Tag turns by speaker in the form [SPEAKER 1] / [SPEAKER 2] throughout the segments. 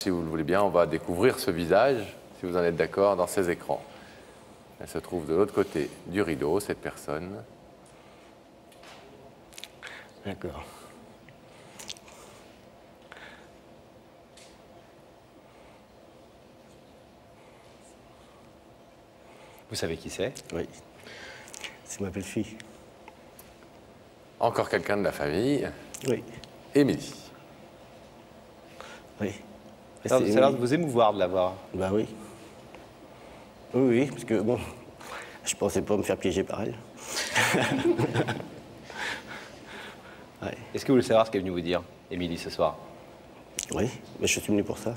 [SPEAKER 1] Si vous le voulez bien, on va découvrir ce visage, si vous en êtes d'accord, dans ces écrans. Elle se trouve de l'autre côté du rideau, cette personne.
[SPEAKER 2] D'accord.
[SPEAKER 3] Vous savez qui c'est?
[SPEAKER 2] Oui. C'est ma belle-fille.
[SPEAKER 1] Encore quelqu'un de la famille.
[SPEAKER 2] Oui.
[SPEAKER 1] Émilie.
[SPEAKER 2] Oui.
[SPEAKER 3] Ça a l'air de vous émouvoir de la voir.
[SPEAKER 2] Bah oui. Oui, oui, parce que bon, je pensais pas me faire piéger par elle. Ouais.
[SPEAKER 3] Est-ce que vous voulez savoir ce qu'elle est venue vous dire, Émilie, ce soir?
[SPEAKER 2] Oui, mais je suis venu pour ça.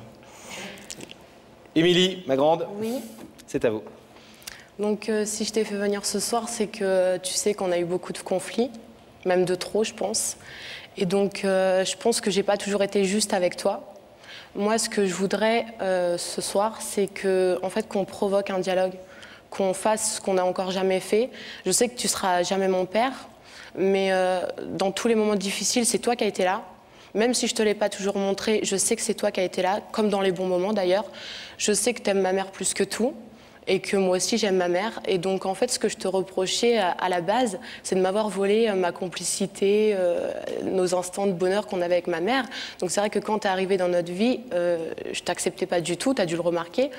[SPEAKER 3] Émilie, ma grande,
[SPEAKER 4] Oui.
[SPEAKER 3] c'est à vous.
[SPEAKER 4] Donc, si je t'ai fait venir ce soir, c'est que tu sais qu'on a eu beaucoup de conflits, même de trop, je pense. Et donc, je pense que j'ai pas toujours été juste avec toi. Moi, ce que je voudrais ce soir, c'est que, en fait, qu'on provoque un dialogue, qu'on fasse ce qu'on n'a encore jamais fait. Je sais que tu seras jamais mon père, mais dans tous les moments difficiles, c'est toi qui as été là. Même si je te l'ai pas toujours montré, je sais que c'est toi qui as été là, comme dans les bons moments d'ailleurs. Je sais que tu aimes ma mère plus que tout. Et que moi aussi j'aime ma mère. Et donc en fait ce que je te reprochais à la base, c'est de m'avoir volé ma complicité, nos instants de bonheur qu'on avait avec ma mère. Donc c'est vrai que quand tu es arrivé dans notre vie, je t'acceptais pas du tout, tu as dû le remarquer.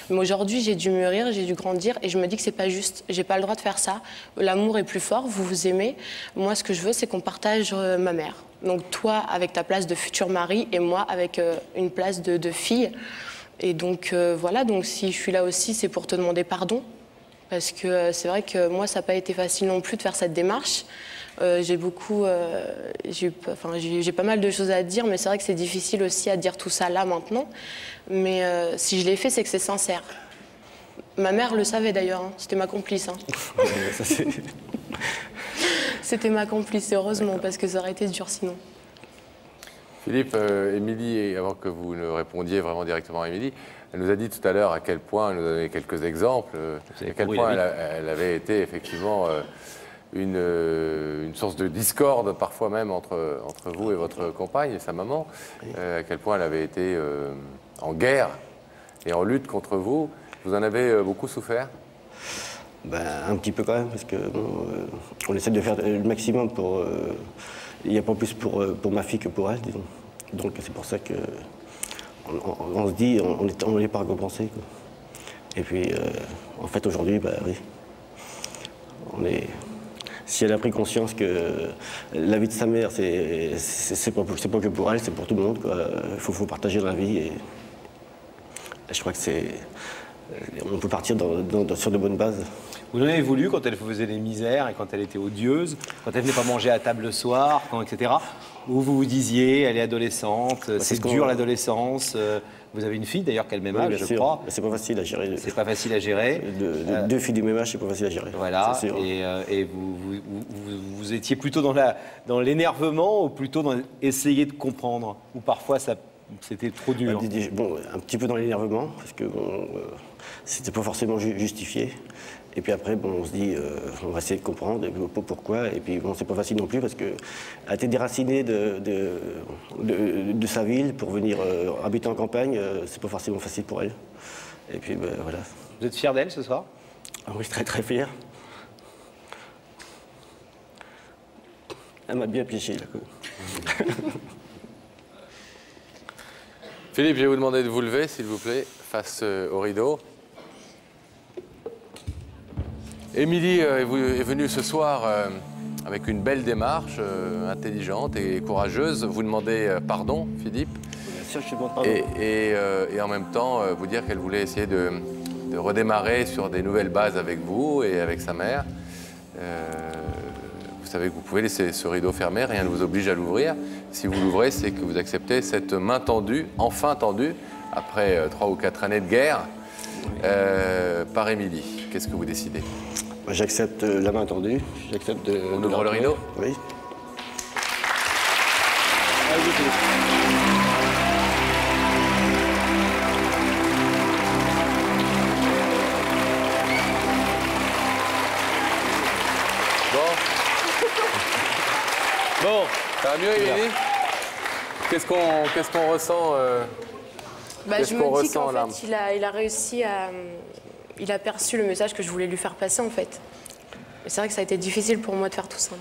[SPEAKER 4] Mais aujourd'hui j'ai dû mûrir, j'ai dû grandir et je me dis que c'est pas juste, j'ai pas le droit de faire ça. L'amour est plus fort, vous vous aimez. Moi ce que je veux c'est qu'on partage ma mère. Donc toi avec ta place de futur mari et moi avec une place de fille. Et donc voilà, donc si je suis là aussi, c'est pour te demander pardon. Parce que c'est vrai que moi, ça n'a pas été facile non plus de faire cette démarche. J'ai pas mal de choses à dire, mais c'est vrai que c'est difficile aussi à dire tout ça là, maintenant. Mais si je l'ai fait, c'est que c'est sincère. Ma mère le savait d'ailleurs, hein. C'était ma complice. Hein. C'était ma complice, heureusement, parce que ça aurait été dur sinon.
[SPEAKER 1] Philippe, Émilie, avant que vous ne répondiez vraiment directement à Émilie, elle nous a dit tout à l'heure à quel point, elle nous a donné quelques exemples, à quel point elle avait été effectivement une source de discorde, parfois même entre vous et votre compagne et sa maman, à quel point elle avait été en guerre et en lutte contre vous. Vous en avez beaucoup souffert?
[SPEAKER 2] Ben, un petit peu quand même, parce que bon, on essaie de faire le maximum pour... il n'y a pas plus pour ma fille que pour elle, disons. Donc c'est pour ça que on se dit, on n'est pas récompensé. Et puis, en fait, aujourd'hui, bah, oui, si elle a pris conscience que la vie de sa mère, c'est pas que pour elle, c'est pour tout le monde. Il faut partager la vie. Et je crois que on peut partir sur de bonnes bases.
[SPEAKER 3] Vous en avez voulu quand elle faisait des misères et quand elle était odieuse, quand elle venait pas manger à table le soir, etc. Où vous vous disiez, elle est adolescente, c'est dur l'adolescence. Vous avez une fille d'ailleurs qui a le même âge, je crois.
[SPEAKER 2] C'est pas facile à gérer.
[SPEAKER 3] C'est pas facile à gérer.
[SPEAKER 2] Deux filles du même âge, c'est pas facile à gérer.
[SPEAKER 3] Voilà. Et vous étiez plutôt dans l'énervement ou plutôt dans essayer de comprendre, ou parfois c'était trop dur.
[SPEAKER 2] Bon, un petit peu dans l'énervement parce que bon, c'était pas forcément justifié. Et puis après, bon, on se dit, on va essayer de comprendre pourquoi. Et puis bon, c'est pas facile non plus parce qu'elle a été déracinée de sa ville pour venir habiter en campagne. C'est pas forcément facile pour elle. Et puis ben, voilà.
[SPEAKER 3] Vous êtes fier d'elle ce soir?
[SPEAKER 2] Ah oui, très très fier. Elle m'a bien piégé là.
[SPEAKER 1] Philippe, je vais vous demander de vous lever, s'il vous plaît, face au rideau. Émilie est venue ce soir avec une belle démarche, intelligente et courageuse. Vous demandez pardon, Philippe.
[SPEAKER 2] Bien sûr, je suis bon de pardon.
[SPEAKER 1] Et en même temps, vous dire qu'elle voulait essayer de redémarrer sur des nouvelles bases avec vous et avec sa mère. Vous savez que vous pouvez laisser ce rideau fermé, rien ne vous oblige à l'ouvrir. Si vous l'ouvrez, c'est que vous acceptez cette main tendue, enfin tendue, après 3 ou 4 années de guerre, par Émilie. Qu'est-ce que vous décidez?
[SPEAKER 2] J'accepte la main tendue. J'accepte de...
[SPEAKER 1] On ouvre le rideau?
[SPEAKER 2] Oui.
[SPEAKER 1] Bon, ça va mieux, Émilie? Qu'est-ce qu'on ressent Qu'est-ce
[SPEAKER 4] je
[SPEAKER 1] qu'on
[SPEAKER 4] me dis
[SPEAKER 1] ressent
[SPEAKER 4] qu'en
[SPEAKER 1] là?
[SPEAKER 4] fait, il a réussi à... Il a perçu le message que je voulais lui faire passer, en fait. Et c'est vrai que ça a été difficile pour moi de faire tout ça.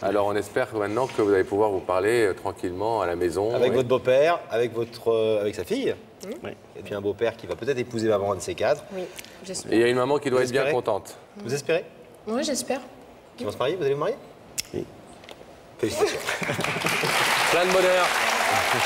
[SPEAKER 1] Alors on espère que maintenant que vous allez pouvoir vous parler tranquillement à la maison.
[SPEAKER 3] Avec votre beau-père, avec sa fille.
[SPEAKER 2] Oui.
[SPEAKER 3] Et puis un beau-père qui va peut-être épouser maman, un de ces quatre.
[SPEAKER 4] Oui,
[SPEAKER 1] Et
[SPEAKER 4] j'espère.
[SPEAKER 1] il y a une maman qui doit
[SPEAKER 3] Vous
[SPEAKER 1] être bien
[SPEAKER 3] espérez
[SPEAKER 1] contente.
[SPEAKER 3] Vous espérez
[SPEAKER 4] Oui, j'espère.
[SPEAKER 3] qu'ils vont se marier? Vous allez vous marier?
[SPEAKER 2] Oui.
[SPEAKER 3] Félicitations.
[SPEAKER 1] Plein de bonheur.